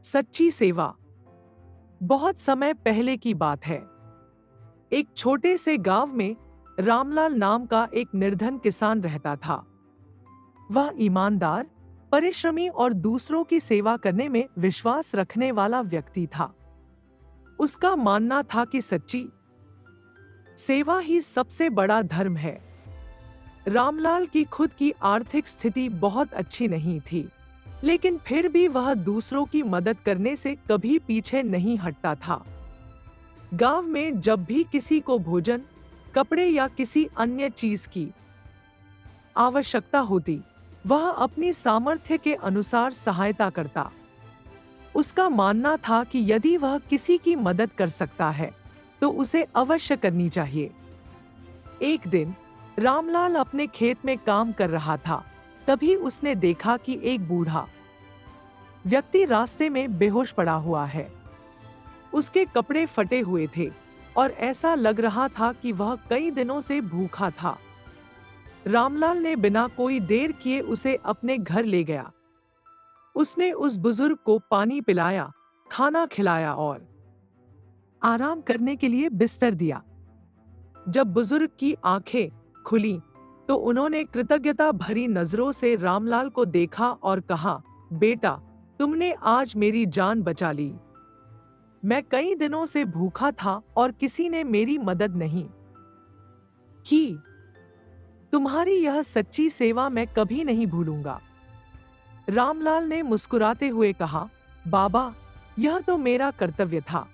सच्ची सेवा। बहुत समय पहले की बात है। एक छोटे से गांव में रामलाल नाम का एक निर्धन किसान रहता था। वह ईमानदार, परिश्रमी और दूसरों की सेवा करने में विश्वास रखने वाला व्यक्ति था। उसका मानना था कि सच्ची सेवा ही सबसे बड़ा धर्म है। रामलाल की खुद की आर्थिक स्थिति बहुत अच्छी नहीं थी, लेकिन फिर भी वह दूसरों की मदद करने से कभी पीछे नहीं हटता था। गांव में जब भी किसी को भोजन, कपड़े या किसी अन्य चीज की आवश्यकता होती, वह अपनी सामर्थ्य के अनुसार सहायता करता। उसका मानना था कि यदि वह किसी की मदद कर सकता है, तो उसे अवश्य करनी चाहिए। एक दिन रामलाल अपने खेत में काम कर रहा था। तभी उसने देखा कि एक बूढ़ा व्यक्ति रास्ते में बेहोश पड़ा हुआ है। उसके कपड़े फटे हुए थे और ऐसा लग रहा था कि वह कई दिनों से भूखा था। रामलाल ने बिना कोई देर किए उसे अपने घर ले गया। उसने उस बुजुर्ग को पानी पिलाया, खाना खिलाया और आराम करने के लिए बिस्तर दिया। जब बुजुर्ग की आंखें खुली, तो उन्होंने कृतज्ञता भरी नजरों से रामलाल को देखा और कहा, बेटा, तुमने आज मेरी जान बचा ली। मैं कई दिनों से भूखा था और किसी ने मेरी मदद नहीं की। तुम्हारी यह सच्ची सेवा मैं कभी नहीं भूलूंगा। रामलाल ने मुस्कुराते हुए कहा, बाबा, यह तो मेरा कर्तव्य था।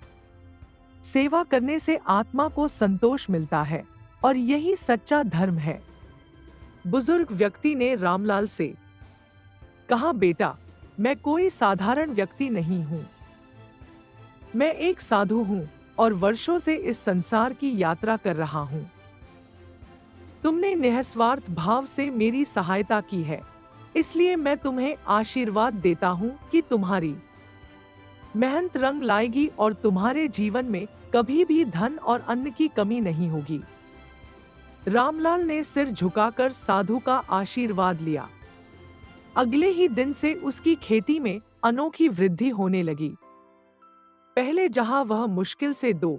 सेवा करने से आत्मा को संतोष मिलता है और यही सच्चा धर्म है। बुजुर्ग व्यक्ति ने रामलाल से कहा, बेटा, मैं कोई साधारण व्यक्ति नहीं हूं। मैं एक साधु हूं और वर्षों से इस संसार की यात्रा कर रहा हूं। तुमने निस्वार्थ भाव से मेरी सहायता की है, इसलिए मैं तुम्हें आशीर्वाद देता हूं कि तुम्हारी मेहनत रंग लाएगी और तुम्हारे जीवन में कभी भी धन और अन्न की कमी नहीं होगी। रामलाल ने सिर झुकाकर साधु का आशीर्वाद लिया। अगले ही दिन से उसकी खेती में अनोखी वृद्धि होने लगी। पहले जहां वह मुश्किल से 2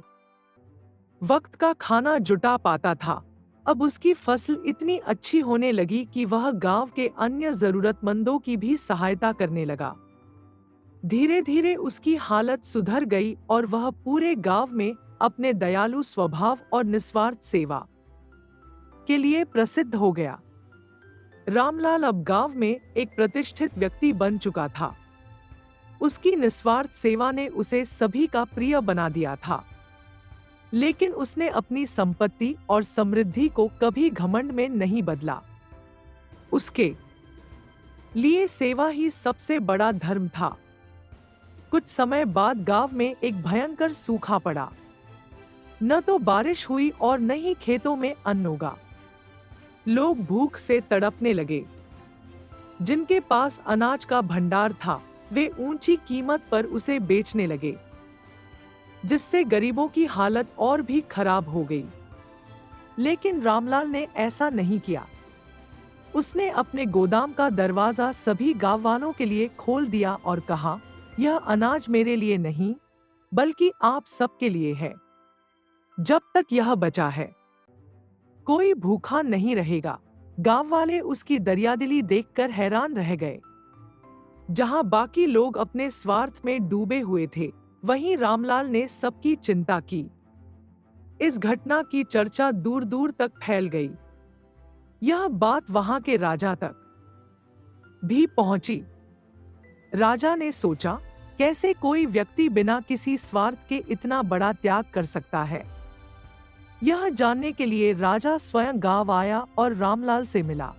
वक्त का खाना जुटा पाता था, अब उसकी फसल इतनी अच्छी होने लगी कि वह गांव के अन्य जरूरतमंदों की भी सहायता करने लगा। धीरे धीरे उसकी हालत सुधर गई और वह पूरे गांव में अपने दयालु स्वभाव और निस्वार्थ सेवा के लिए प्रसिद्ध हो गया। रामलाल अब गांव में एक प्रतिष्ठित व्यक्ति बन चुका था। उसकी निस्वार्थ सेवा ने उसे सभी का प्रिय बना दिया था। लेकिन उसने अपनी संपत्ति और समृद्धि को कभी घमंड में नहीं बदला। उसके लिए सेवा ही सबसे बड़ा धर्म था। कुछ समय बाद गांव में एक भयंकर सूखा पड़ा। न तो बारिश हुई और न ही खेतों में अन्न उगा। लोग भूख से तड़पने लगे। जिनके पास अनाज का भंडार था, वे ऊंची कीमत पर उसे बेचने लगे, जिससे गरीबों की हालत और भी खराब हो गई। लेकिन रामलाल ने ऐसा नहीं किया। उसने अपने गोदाम का दरवाजा सभी गांव वालों के लिए खोल दिया और कहा, यह अनाज मेरे लिए नहीं, बल्कि आप सबके लिए है। जब तक यह बचा है, कोई भूखा नहीं रहेगा। गांव वाले उसकी दरियादिली देखकर हैरान रह गए। जहां बाकी लोग अपने स्वार्थ में डूबे हुए थे, वहीं रामलाल ने सबकी चिंता की। इस घटना की चर्चा दूर दूर तक फैल गई। यह बात वहां के राजा तक भी पहुंची। राजा ने सोचा, कैसे कोई व्यक्ति बिना किसी स्वार्थ के इतना बड़ा त्याग कर सकता है। यह जानने के लिए राजा स्वयं गांव आया और रामलाल से मिला।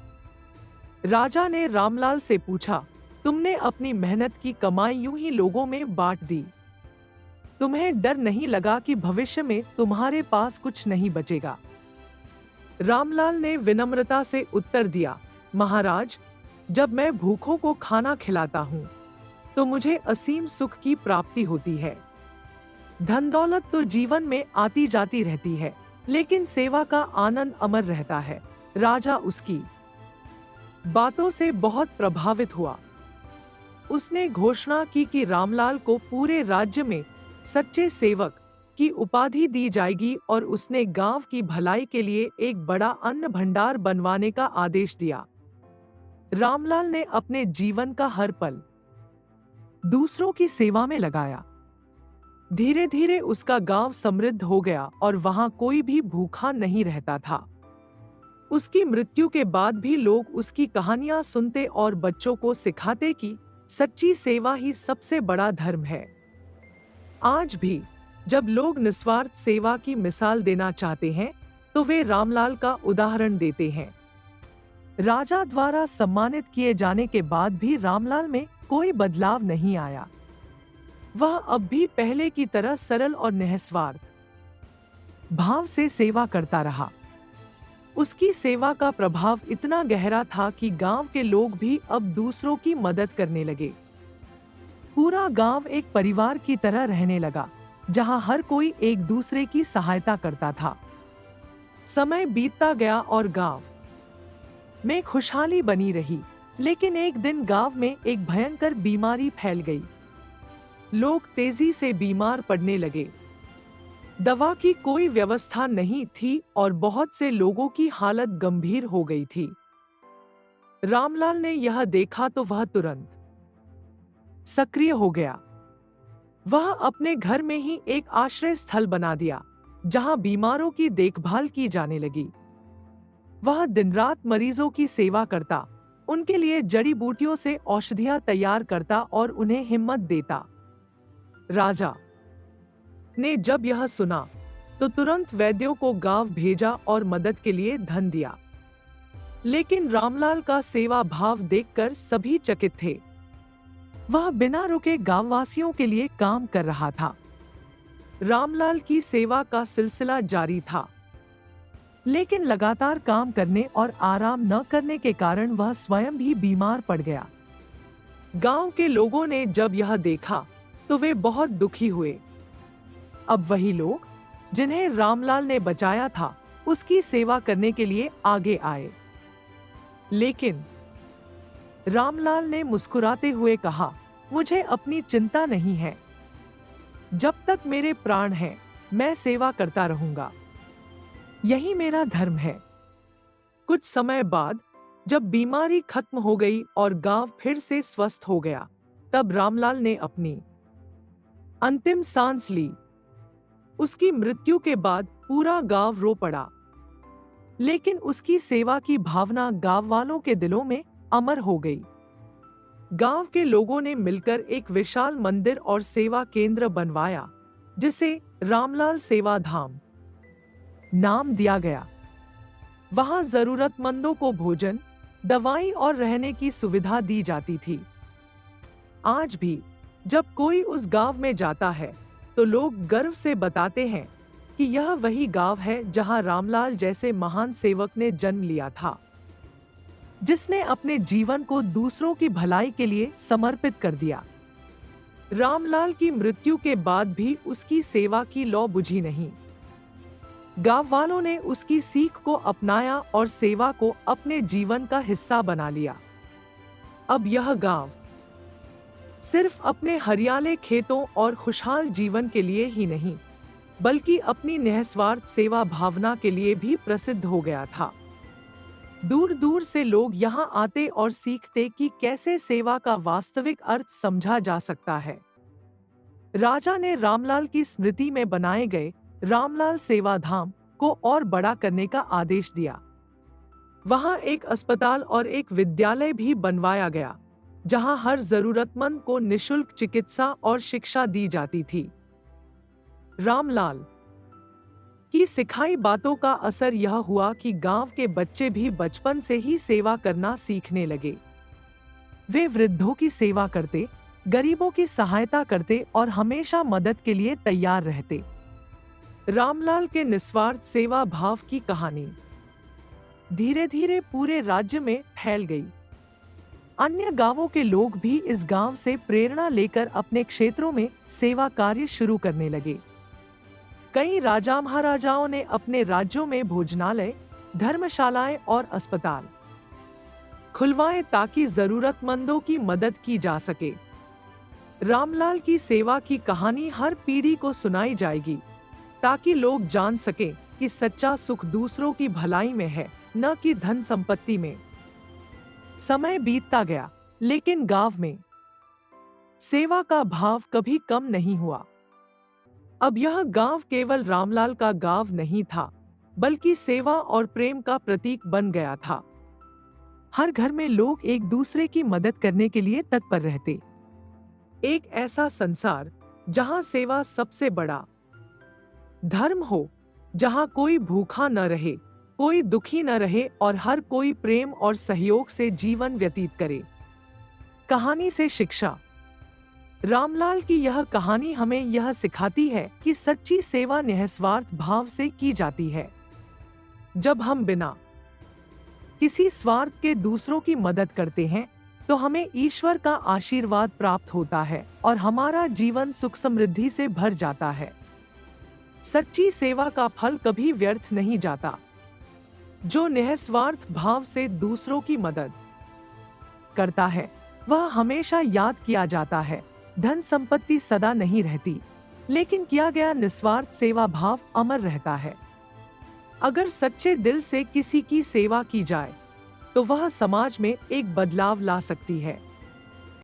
राजा ने रामलाल से पूछा, तुमने अपनी मेहनत की कमाई यूं ही लोगों में बांट दी। तुम्हें डर नहीं लगा कि भविष्य में तुम्हारे पास कुछ नहीं बचेगा? रामलाल ने विनम्रता से उत्तर दिया, महाराज, जब मैं भूखों को खाना खिलाता हूं, तो मुझे असीम सुख की प्राप्ति होती है। धन दौलत तो जीवन में आती जाती रहती है, लेकिन सेवा का आनंद अमर रहता है। राजा उसकी बातों से बहुत प्रभावित हुआ। उसने घोषणा की कि रामलाल को पूरे राज्य में सच्चे सेवक की उपाधि दी जाएगी और उसने गांव की भलाई के लिए एक बड़ा अन्न भंडार बनवाने का आदेश दिया। रामलाल ने अपने जीवन का हर पल दूसरों की सेवा में लगाया। धीरे धीरे उसका गांव समृद्ध हो गया और वहां कोई भी भूखा नहीं रहता था। उसकी मृत्यु के बाद भी लोग उसकी कहानियां सुनते और बच्चों को सिखाते कि सच्ची सेवा ही सबसे बड़ा धर्म है। आज भी जब लोग निस्वार्थ सेवा की मिसाल देना चाहते हैं तो वे रामलाल का उदाहरण देते हैं। राजा द्वारा सम्मानित किए जाने के बाद भी रामलाल में कोई बदलाव नहीं आया। वह अब भी पहले की तरह सरल और निस्वार्थ भाव से सेवा करता रहा। उसकी सेवा का प्रभाव इतना गहरा था कि गांव के लोग भी अब दूसरों की मदद करने लगे। पूरा गांव एक परिवार की तरह रहने लगा, जहां हर कोई एक दूसरे की सहायता करता था। समय बीतता गया और गांव में खुशहाली बनी रही, लेकिन एक दिन गांव में एक भयंकर बीमारी फैल गई। लोग तेजी से बीमार पड़ने लगे। दवा की कोई व्यवस्था नहीं थी और बहुत से लोगों की हालत गंभीर हो गई थी। रामलाल ने यह देखा तो वह तुरंत सक्रिय हो गया। वह अपने घर में ही एक आश्रय स्थल बना दिया, जहां बीमारों की देखभाल की जाने लगी। वह दिन रात मरीजों की सेवा करता, उनके लिए जड़ी बूटियों से औषधियां तैयार करता और उन्हें हिम्मत देता। राजा ने जब यह सुना तो तुरंत वैद्यों को गांव भेजा और मदद के लिए धन दिया। लेकिन रामलाल का सेवा भाव देखकर सभी चकित थे। वह बिना रुके गांववासियों के लिए काम कर रहा था। रामलाल की सेवा का सिलसिला जारी था, लेकिन लगातार काम करने और आराम न करने के कारण वह स्वयं भी बीमार पड़ गया। गांव के लोगों ने जब यह देखा तो वे बहुत दुखी हुए। अब वही लोग जिन्हें रामलाल ने बचाया था, उसकी सेवा करने के लिए आगे आए। लेकिन रामलाल ने मुस्कुराते हुए कहा, मुझे अपनी चिंता नहीं है। जब तक मेरे प्राण हैं, मैं सेवा करता रहूंगा। यही मेरा धर्म है। कुछ समय बाद जब बीमारी खत्म हो गई और गांव फिर से स्वस्थ हो गया, तब रामलाल ने अपनी अंतिम सांस ली। उसकी मृत्यु के बाद पूरा गांव रो पड़ा, लेकिन उसकी सेवा की भावना गांव वालों के दिलों में अमर हो गई। गांव के लोगों ने मिलकर एक विशाल मंदिर और सेवा केंद्र बनवाया, जिसे रामलाल सेवा धाम नाम दिया गया। वहां जरूरतमंदों को भोजन, दवाई और रहने की सुविधा दी जाती थी। आज भी जब कोई उस गांव में जाता है तो लोग गर्व से बताते हैं कि यह वही गांव है जहां रामलाल जैसे महान सेवक ने जन्म लिया था, जिसने अपने जीवन को दूसरों की भलाई के लिए समर्पित कर दिया। रामलाल की मृत्यु के बाद भी उसकी सेवा की लौ बुझी नहीं। गांव वालों ने उसकी सीख को अपनाया और सेवा को अपने जीवन का हिस्सा बना लिया। अब यह गांव सिर्फ अपने हरियाले खेतों और खुशहाल जीवन के लिए ही नहीं, बल्कि अपनी निस्वार्थ सेवा भावना के लिए भी प्रसिद्ध हो गया था। दूर दूर से लोग यहां आते और सीखते कि कैसे सेवा का वास्तविक अर्थ समझा जा सकता है। राजा ने रामलाल की स्मृति में बनाए गए रामलाल सेवा धाम को और बड़ा करने का आदेश दिया। वहां एक अस्पताल और एक विद्यालय भी बनवाया गया, जहां हर जरूरतमंद को निशुल्क चिकित्सा और शिक्षा दी जाती थी। रामलाल की सिखाई बातों का असर यह हुआ कि गांव के बच्चे भी बचपन से ही सेवा करना सीखने लगे। वे वृद्धों की सेवा करते, गरीबों की सहायता करते और हमेशा मदद के लिए तैयार रहते। रामलाल के निस्वार्थ सेवा भाव की कहानी धीरे धीरे पूरे राज्य में फैल गई। अन्य गांवों के लोग भी इस गांव से प्रेरणा लेकर अपने क्षेत्रों में सेवा कार्य शुरू करने लगे। कई राजा महाराजाओं ने अपने राज्यों में भोजनालय, धर्मशालाएं और अस्पताल खुलवाएं ताकि जरूरतमंदों की मदद की जा सके। रामलाल की सेवा की कहानी हर पीढ़ी को सुनाई जाएगी ताकि लोग जान सकें कि सच्चा सुख दूसरों की भलाई में है, न कि धन संपत्ति में। समय बीतता गया, लेकिन गांव में सेवा का भाव कभी कम नहीं हुआ। अब यह गांव केवल रामलाल का गांव नहीं था, बल्कि सेवा और प्रेम का प्रतीक बन गया था। हर घर में लोग एक दूसरे की मदद करने के लिए तत्पर रहते। एक ऐसा संसार जहां सेवा सबसे बड़ा धर्म हो, जहां कोई भूखा न रहे, कोई दुखी न रहे और हर कोई प्रेम और सहयोग से जीवन व्यतीत करे। कहानी से शिक्षा। रामलाल की यह कहानी हमें यह सिखाती है कि सच्ची सेवा निस्वार्थ भाव से की जाती है। जब हम बिना किसी स्वार्थ के दूसरों की मदद करते हैं, तो हमें ईश्वर का आशीर्वाद प्राप्त होता है और हमारा जीवन सुख समृद्धि से भर जाता है। सच्ची सेवा का फल कभी व्यर्थ नहीं जाता। जो निस्वार्थ भाव से दूसरों की मदद करता है, वह हमेशा याद किया जाता है। धन संपत्ति सदा नहीं रहती, लेकिन किया गया निस्वार्थ सेवा भाव अमर रहता है। अगर सच्चे दिल से किसी की सेवा की जाए, तो वह समाज में एक बदलाव ला सकती है।